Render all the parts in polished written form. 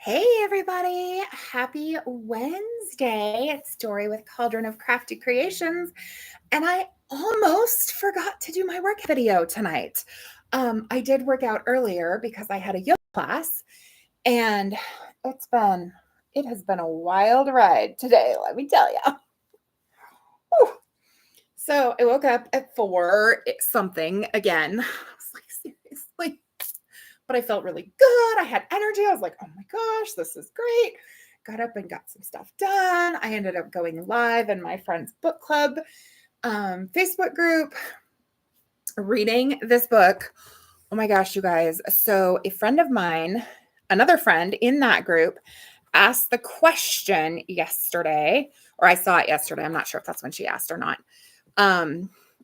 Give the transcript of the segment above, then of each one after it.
Hey everybody, happy Wednesday. It's Dory with Cauldron of Crafty Creations, and I almost forgot to do my work video tonight. I did work out earlier because I had a yoga class, and it has been a wild ride today, let me tell you. So I woke up at 4 something again. I was like, seriously. But I felt really good. I had energy. I was like, oh my gosh, this is great. Got up and got some stuff done. I ended up going live in my friend's book club Facebook group, reading this book. Oh my gosh, you guys. So a friend of mine, another friend in that group, asked the question yesterday, or I saw it yesterday. I'm not sure if that's when she asked or not.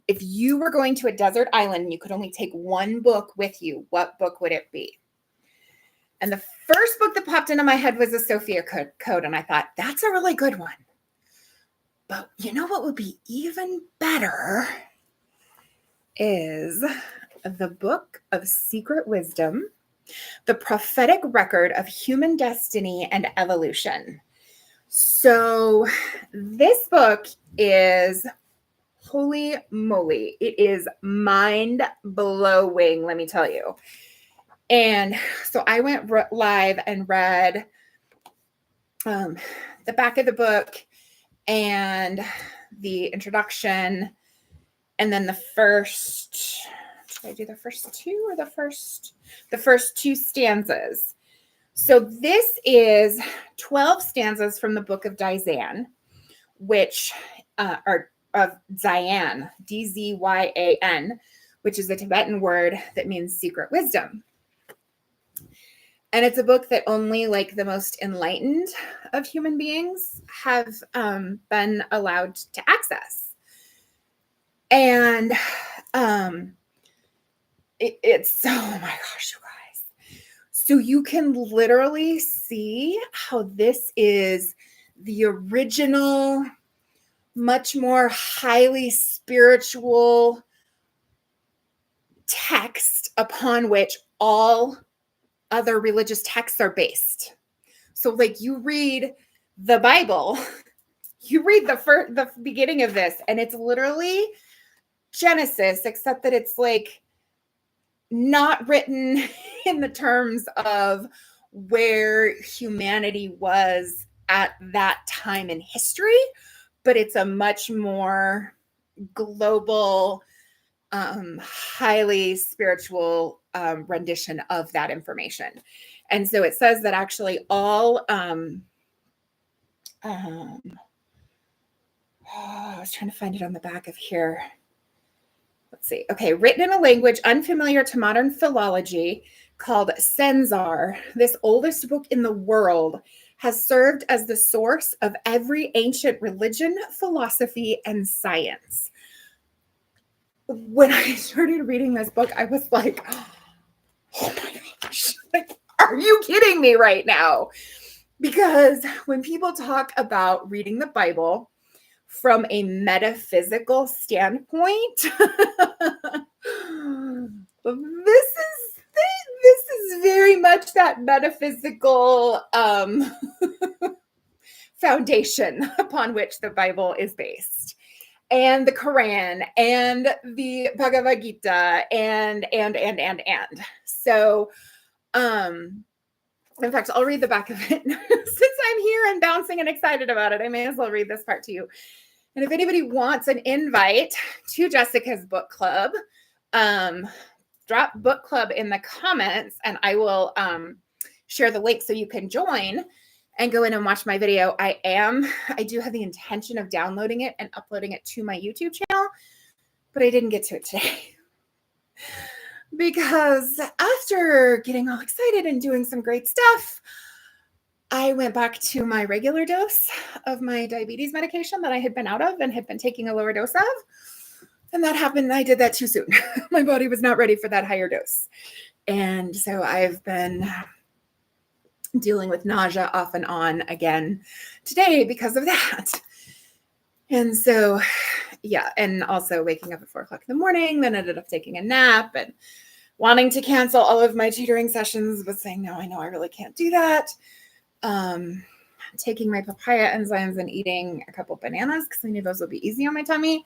If you were going to a desert island and you could only take one book with you, what book would it be? And the first book that popped into my head was the Sophia Code. And I thought, that's a really good one. But you know what would be even better is the Book of Secret Wisdom, the prophetic record of human destiny and evolution. So this book is, holy moly, it is mind-blowing, let me tell you. And so I went live and read the back of the book and the introduction, and then the first, did I do the first two or the first two stanzas? So this is 12 stanzas from the book of Dzyan, which are of Dzyan, D-Z-Y-A-N, which is a Tibetan word that means secret wisdom. And it's a book that only like the most enlightened of human beings have been allowed to access. And it's, oh my gosh, you guys. So you can literally see how this is the original, much more highly spiritual text upon which all other religious texts are based. So like you read the Bible, you read the beginning of this, and it's literally Genesis, except that it's like not written in the terms of where humanity was at that time in history, but it's a much more global, highly spiritual rendition of that information. And so it says that actually all, I was trying to find it on the back of here. Let's see. Okay, written in a language unfamiliar to modern philology called Senzar, this oldest book in the world has served as the source of every ancient religion, philosophy, and science. When I started reading this book, I was like, oh my gosh, like, are you kidding me right now? Because when people talk about reading the Bible from a metaphysical standpoint, this is very much that metaphysical foundation upon which the Bible is based, and the Quran and the Bhagavad Gita and. So, in fact, I'll read the back of it. Since I'm here and bouncing and excited about it, I may as well read this part to you. And if anybody wants an invite to Jessica's book club, drop book club in the comments and I will share the link so you can join and go in and watch my video. I do have the intention of downloading it and uploading it to my YouTube channel, but I didn't get to it today. Because after getting all excited and doing some great stuff, I went back to my regular dose of my diabetes medication that I had been out of and had been taking a lower dose of. And that happened. I did that too soon. My body was not ready for that higher dose. And so I've been dealing with nausea off and on again today because of that. And so, yeah, and also waking up at 4 o'clock in the morning, then ended up taking a nap and wanting to cancel all of my tutoring sessions, but saying, no, I know I really can't do that. Taking my papaya enzymes and eating a couple bananas because I knew those would be easy on my tummy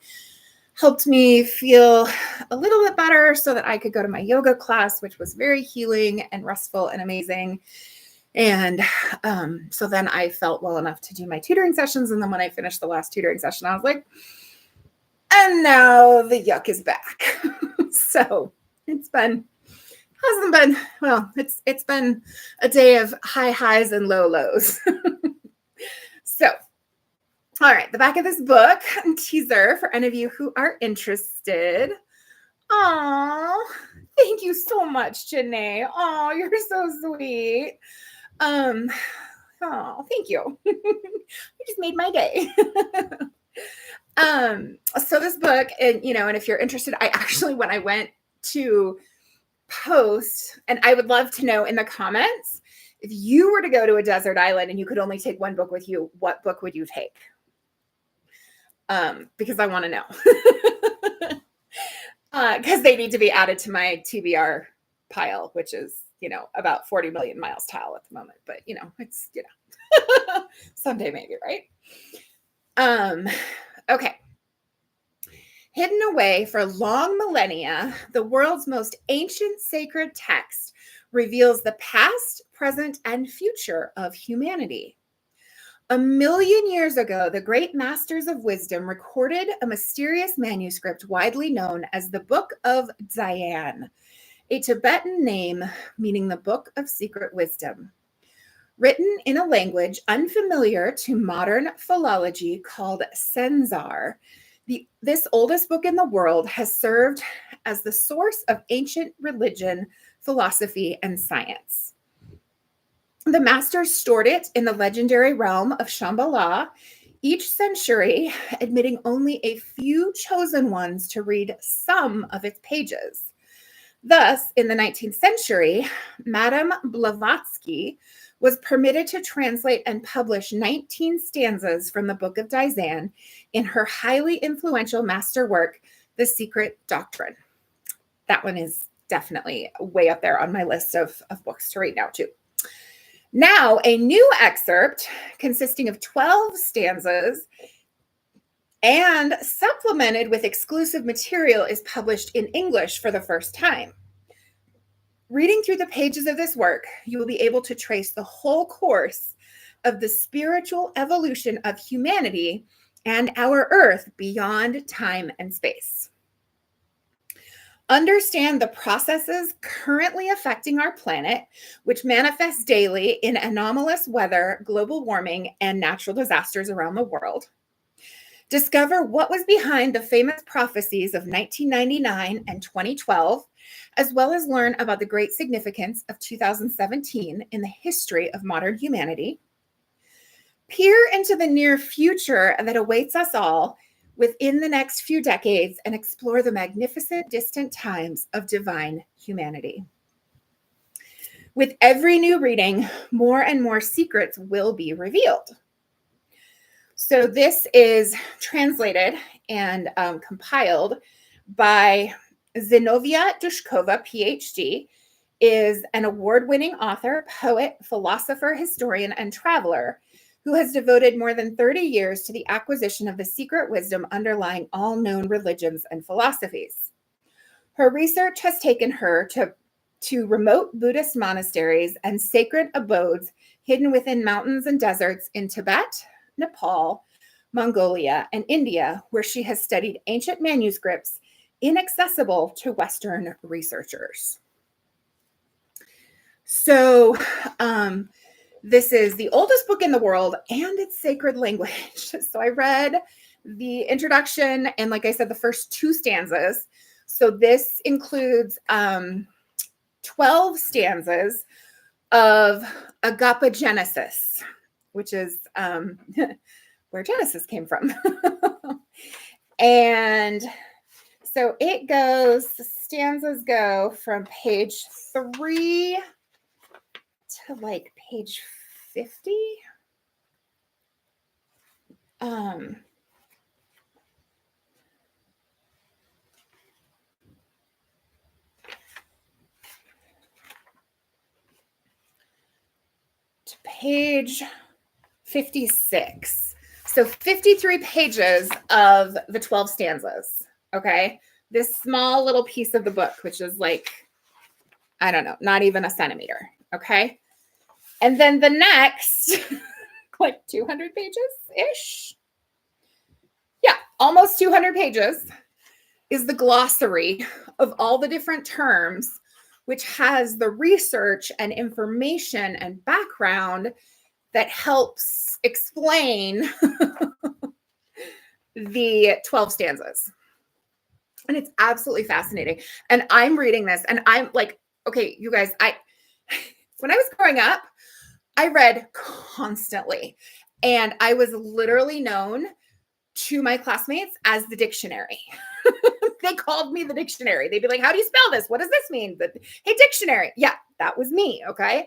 helped me feel a little bit better so that I could go to my yoga class, which was very healing and restful and amazing. And so then I felt well enough to do my tutoring sessions. And then when I finished the last tutoring session, I was like, and now the yuck is back. So it's been, hasn't been, well, it's been a day of high highs and low lows. So, all right, the back of this book, teaser for any of you who are interested. Oh, thank you so much, Janae. Oh, you're so sweet. Oh, thank you. You just made my day. So this book, and and if you're interested, I actually, when I went to post, and I would love to know in the comments, if you were to go to a desert island and you could only take one book with you, what book would you take? Because I want to know. Because they need to be added to my TBR pile, which is, about 40 million miles tile at the moment. But, it's, someday maybe, right? Okay. Hidden away for long millennia, the world's most ancient sacred text reveals the past, present, and future of humanity. 1,000,000 years ago, the great masters of wisdom recorded a mysterious manuscript widely known as the Book of Dhyan, a Tibetan name meaning the Book of Secret Wisdom. Written in a language unfamiliar to modern philology called Senzar, this oldest book in the world has served as the source of ancient religion, philosophy, and science. The masters stored it in the legendary realm of Shambhala, each century admitting only a few chosen ones to read some of its pages. Thus, in the 19th century, Madame Blavatsky was permitted to translate and publish 19 stanzas from the Book of Dhyan in her highly influential masterwork, The Secret Doctrine. That one is definitely way up there on my list of books to read now, too. Now, a new excerpt consisting of 12 stanzas and supplemented with exclusive material is published in English for the first time. Reading through the pages of this work, you will be able to trace the whole course of the spiritual evolution of humanity and our Earth beyond time and space. Understand the processes currently affecting our planet, which manifest daily in anomalous weather, global warming, and natural disasters around the world. Discover what was behind the famous prophecies of 1999 and 2012, as well as learn about the great significance of 2017 in the history of modern humanity. Peer into the near future that awaits us all within the next few decades and explore the magnificent distant times of divine humanity. With every new reading, more and more secrets will be revealed. So this is translated and compiled by Zinovia Dushkova, PhD, is an award-winning author, poet, philosopher, historian, and traveler who has devoted more than 30 years to the acquisition of the secret wisdom underlying all known religions and philosophies. Her research has taken her to remote Buddhist monasteries and sacred abodes hidden within mountains and deserts in Tibet, Nepal, Mongolia, and India, where she has studied ancient manuscripts inaccessible to Western researchers. So, this is the oldest book in the world and it's sacred language. So I read the introduction and, like I said, the first 2 stanzas. So this includes 12 stanzas of Agapogenesis, which is where Genesis came from. And so it goes, the stanzas go from page 3 to like page 50. to page 56. So 53 pages of the 12 stanzas. Okay. This small little piece of the book, which is like, I don't know, not even a centimeter. Okay. And then the next, like 200 pages ish. Yeah. Almost 200 pages is the glossary of all the different terms, which has the research and information and background that helps explain the 12 stanzas. And it's absolutely fascinating. And I'm reading this and I'm like, okay, you guys, when I was growing up, I read constantly. And I was literally known to my classmates as the dictionary. They called me the dictionary. They'd be like, how do you spell this? What does this mean? Hey, dictionary. Yeah, that was me. Okay.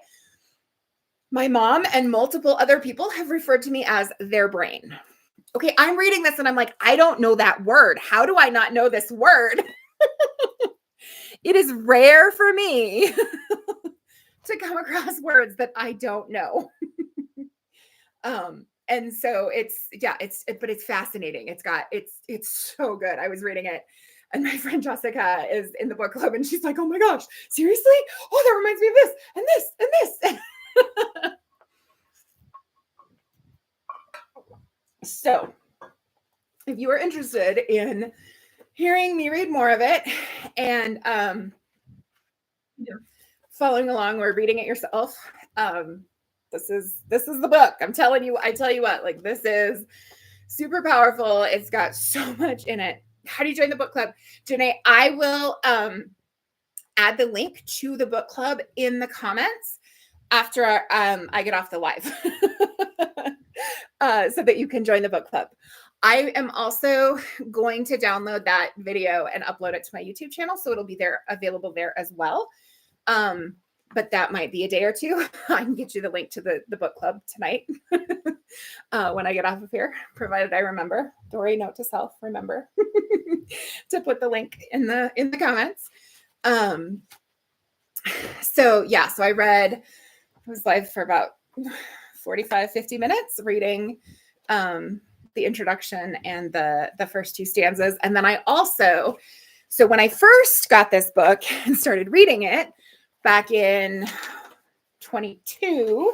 My mom and multiple other people have referred to me as their brain. Okay, I'm reading this and I'm like, I don't know that word. How do I not know this word? It is rare for me to come across words that I don't know. And so but it's fascinating. It's so good. I was reading it and my friend Jessica is in the book club and she's like, oh my gosh, seriously? Oh, that reminds me of this and this and this. So if you are interested in hearing me read more of it and following along or reading it yourself, this is the book. I tell you what, like this is super powerful. It's got so much in it. How do you join the book club? Janae, I will add the link to the book club in the comments after I get off the live so that you can join the book club. I am also going to download that video and upload it to my YouTube channel. So it'll be available there as well. But that might be a day or two. I can get you the link to the book club tonight when I get off of here, provided I remember. Dory, note to self, remember to put the link in the comments. So I was live for about 45, 50 minutes reading the introduction and the first two stanzas. And then so when I first got this book and started reading it back in 22,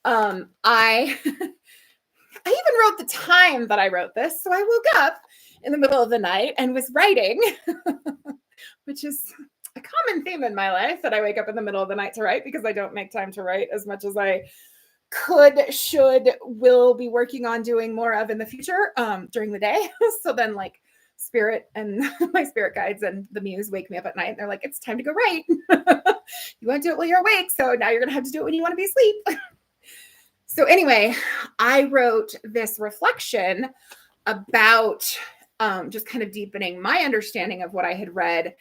I even wrote the time that I wrote this. So I woke up in the middle of the night and was writing, which is a common theme in my life, that I wake up in the middle of the night to write because I don't make time to write as much as I will be working on doing more of in the future during the day. So then like spirit and my spirit guides and the muse wake me up at night and they're like, it's time to go write. You want to do it while you're awake. So now you're going to have to do it when you want to be asleep. So anyway, I wrote this reflection about just kind of deepening my understanding of what I had read.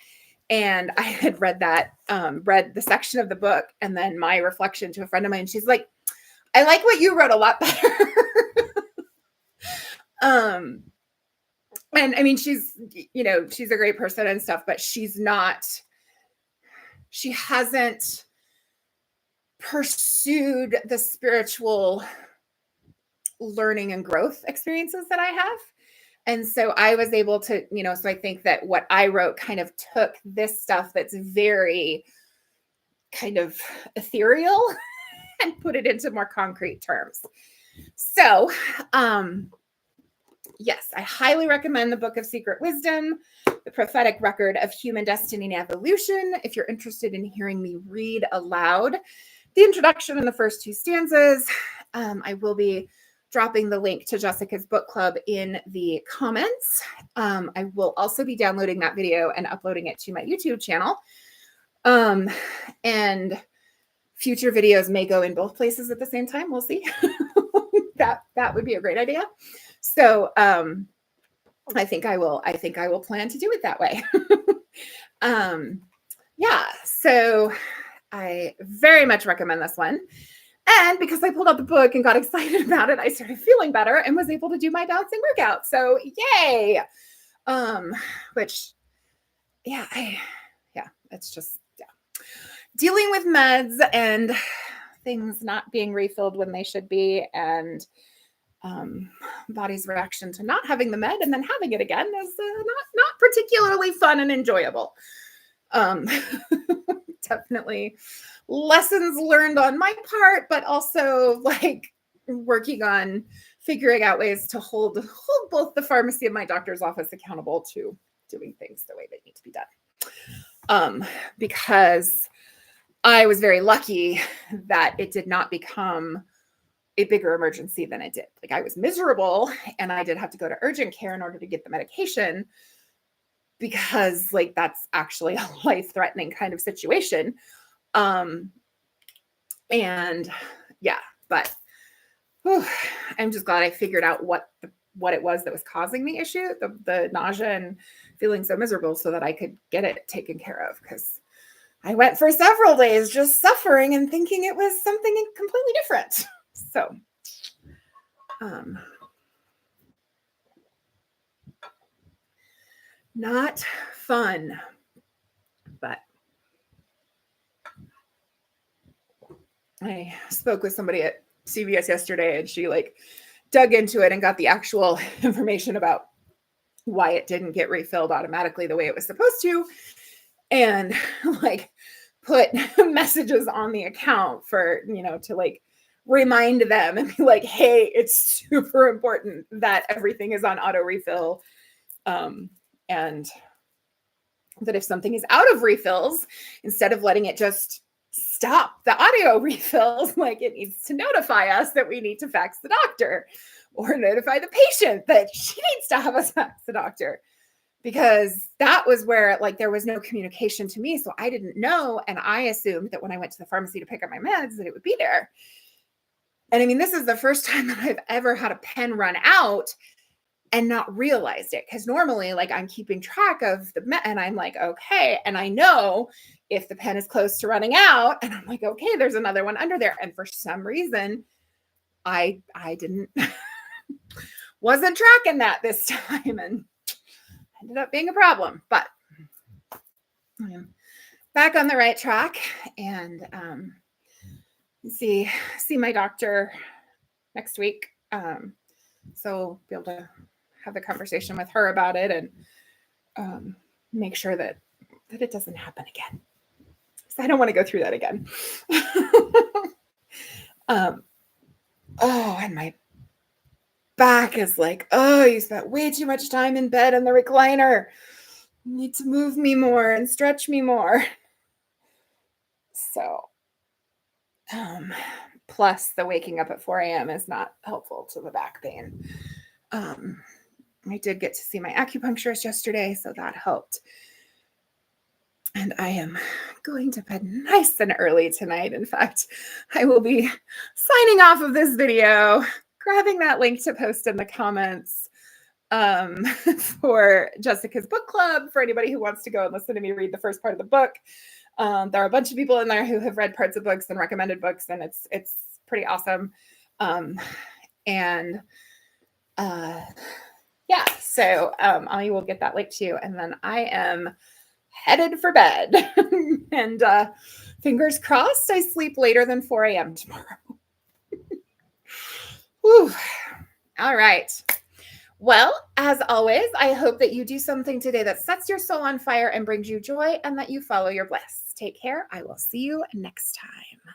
And I had read the section of the book and then my reflection to a friend of mine. She's like, I like what you wrote a lot better. And I mean, she's a great person and stuff, but she hasn't pursued the spiritual learning and growth experiences that I have. And so I was able to, so I think that what I wrote kind of took this stuff that's very kind of ethereal and put it into more concrete terms. So, yes, I highly recommend the Book of Secret Wisdom, The Prophetic Record of Human Destiny and Evolution. If you're interested in hearing me read aloud the introduction and the first two stanzas, I will be dropping the link to Jessica's book club in the comments. I will also be downloading that video and uploading it to my YouTube channel. And future videos may go in both places at the same time. We'll see. That would be a great idea. So I think I will plan to do it that way. Yeah. So I very much recommend this one. And because I pulled out the book and got excited about it, I started feeling better and was able to do my bouncing workout. So yay. It's just, dealing with meds and things not being refilled when they should be, and body's reaction to not having the med and then having it again is not particularly fun and enjoyable. Definitely lessons learned on my part, but also like working on figuring out ways to hold both the pharmacy and my doctor's office accountable to doing things the way they need to be done. Because I was very lucky that it did not become a bigger emergency than it did. Like, I was miserable and I did have to go to urgent care in order to get the medication, because like that's actually a life-threatening kind of situation. And yeah, but I'm just glad I figured out what it was that was causing the issue, the nausea and feeling so miserable, so that I could get it taken care of. Because I went for several days just suffering and thinking it was something completely different. So, not fun, but I spoke with somebody at CVS yesterday, and she like dug into it and got the actual information about why it didn't get refilled automatically the way it was supposed to, and like put messages on the account for, to like remind them and be like, hey, it's super important that everything is on auto refill. And that if something is out of refills, instead of letting it just stop the audio refills, like it needs to notify us that we need to fax the doctor, or notify the patient that she needs to have us fax the doctor. Because that was where like there was no communication to me. So I didn't know. And I assumed that when I went to the pharmacy to pick up my meds, that it would be there. And I mean, this is the first time that I've ever had a pen run out and not realized it. Because normally, like, I'm keeping track of and I'm like, okay. And I know if the pen is close to running out, and I'm like, okay, there's another one under there. And for some reason, I didn't, wasn't tracking that this time, and ended up being a problem. But I'm back on the right track, and see my doctor next week. So be able to have the conversation with her about it, and make sure that it doesn't happen again. So I don't want to go through that again. And my back is like, oh, you spent way too much time in bed in the recliner. You need to move me more and stretch me more. So, plus the waking up at 4 a.m. is not helpful to the back pain. I did get to see my acupuncturist yesterday, so that helped. And I am going to bed nice and early tonight. In fact, I will be signing off of this video, grabbing that link to post in the comments for Jessica's book club, for anybody who wants to go and listen to me read the first part of the book. There are a bunch of people in there who have read parts of books and recommended books, and it's pretty awesome. Yeah, so I will get that link to you, and then I am headed for bed. And fingers crossed I sleep later than 4 a.m. tomorrow. Whew. All right. Well, as always, I hope that you do something today that sets your soul on fire and brings you joy, and that you follow your bliss. Take care. I will see you next time.